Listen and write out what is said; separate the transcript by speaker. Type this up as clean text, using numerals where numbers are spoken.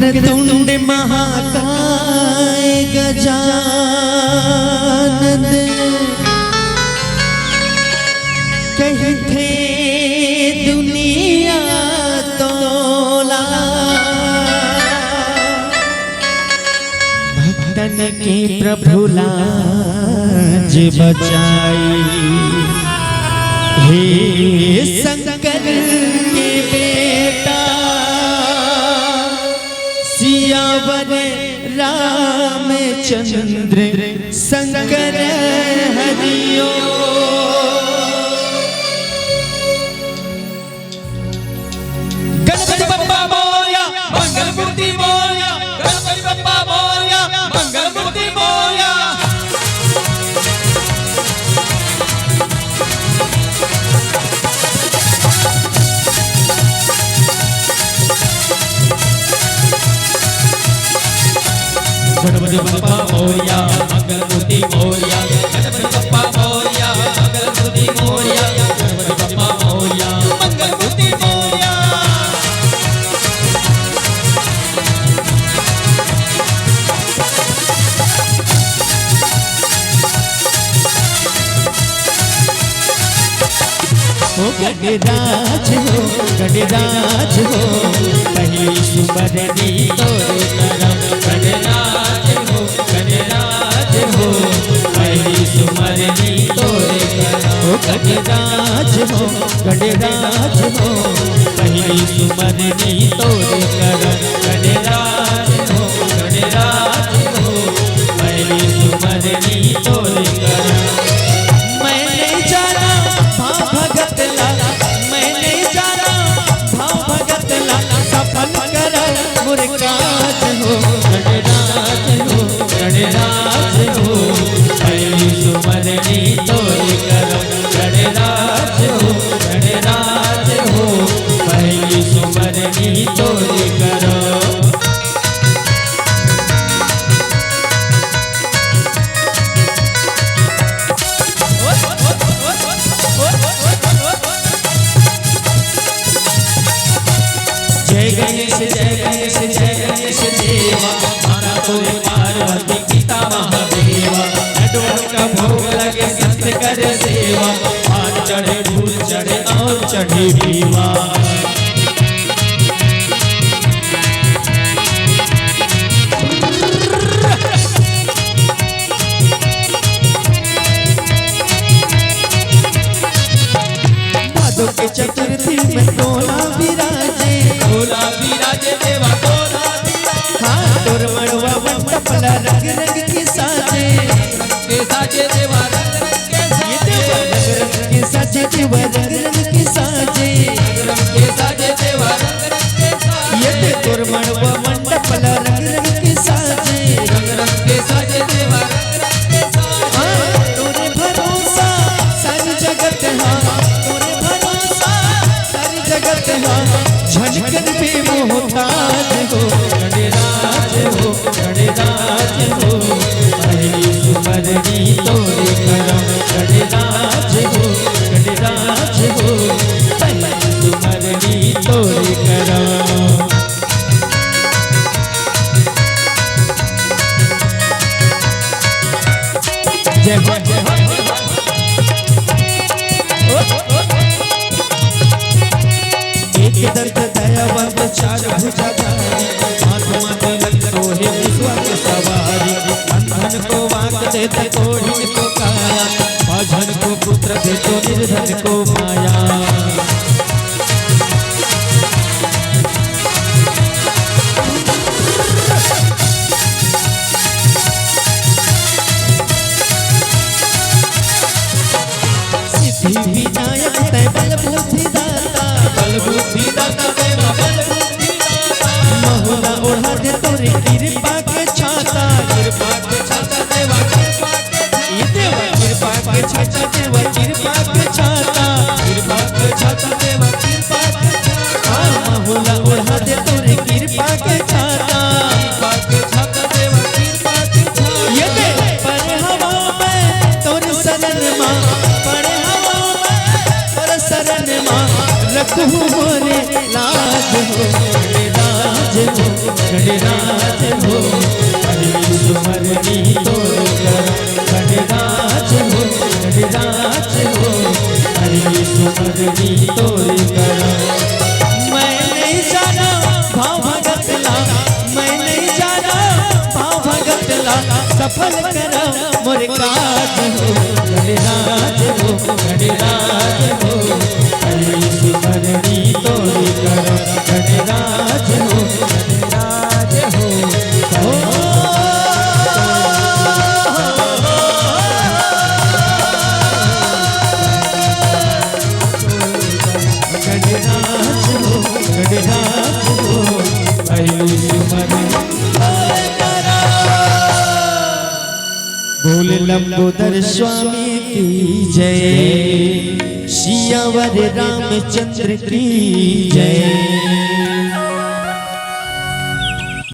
Speaker 1: वक्रतुंड महाकाय गजानन कहीं थे दुनिया तोला। भक्तन के प्रभु लाज बचाई। हे शंकर के बेटा सियावर रामचंद्र शंकर हरिओ।
Speaker 2: गणपति बप्पा मोरया मंगल मूर्ति मोरया। गणपति बप्पा मोरया मंगल मूर्ति मोरया। गणपति बप्पा मोरया मंगल मूर्ति मोरया। गणपति बप्पा मोरया मंगल मूर्ति मोरया। गणपति बप्पा मोरया मंगल मूर्ति मोरया।
Speaker 1: गणराज हो गणराज हो पहली सुमरनी तोरे करम।
Speaker 2: गणराज हो गणराज हो पहली सुमरनी तोरे करम।
Speaker 1: गणराज हो गणराज हो पहली सुमरनी तोरे करम।
Speaker 2: गणराज हो गणराज हो पहली सुमरनी तोरे करम।
Speaker 1: मैंने जाना भाव भगत लाला। मैंने जाना भाव भगत लाला सफल कर मुरकाज हो।
Speaker 2: गणराज हो गणराज हो पहली सुमरनी तोरे करम। गणराज हो गणराज हो पहली सुमरनी तोरे करम।
Speaker 1: जय गणेश जय गणेश जय गणेश देवा।
Speaker 2: माना तोरे पार्वती पिता महादेवा। लड्डू का भोग लगे संत कर सेवा। पान चढ़े फूल चढ़े और चढ़े दीवा।
Speaker 1: भादो के चतुर्थी में तोला विराजे।
Speaker 2: तोला विराजे देवा तोला विराजे।
Speaker 1: हाँ तोर मड़वा मंडप ला रंग रंग की साजे।
Speaker 2: के साजे देवा रंग रंग के
Speaker 1: ये
Speaker 2: साजे।
Speaker 1: देवा रंग रंग की साजे देवा रंग रंग की साजे।
Speaker 2: रंग के साजे देवा रंग रंग के साजे।
Speaker 1: ये दे तोर मड़वा मंडप ला रंग रंग की साजे।
Speaker 2: रंग रंग के साजे देवा रंग रंग के साजे।
Speaker 1: हाँ तोरे भरोसा सारी जगत हाँ। तोरे भरोसा सारी जगत हाँ। झनकन पे मोहताज हो।
Speaker 2: गणराज हो गणराज हो पहली सुमरनी तोरे करम। गणराज हो गणराज हो पहली सुमरनी तोरे करम।
Speaker 1: जय हो जय हो। एक दर्द दयावंत चार भुजाधारी। हाथ माथे लग सोहे विश्वा के सवारी। अंधन को वाक देते कोढ़िन को काया। बाझन को पुत्र देतो निर्धन को माया। सिद्धि विनायक तै बल बुद्धि दाता।
Speaker 2: बल बुद्धि दाता देवा बल बुद्धि दाता।
Speaker 1: महुला ओढ़ा दे तोरे कृपा के छाता।
Speaker 2: कृपा के छाता देवा कृपा के
Speaker 1: ये देवा कृपा के छाता देवा कृपा के छाता। गणराज हो पहली सुमरनी तोर करो गणराज हो गणराज हो पहली सुमरनी तोर करो। मैं नहीं जाना भाव भगत ला मैं नहीं जाना भाव भगत ला सफल करा मोर काज हो गणराज हो गणराज हो पहली सुमरनी तोर करो गणराज हो गणराज हो गणराज हो गणराज हो पहली सुमरनी बोल लंबोदर स्वामी की जय सियावर रामचंद्र की जय।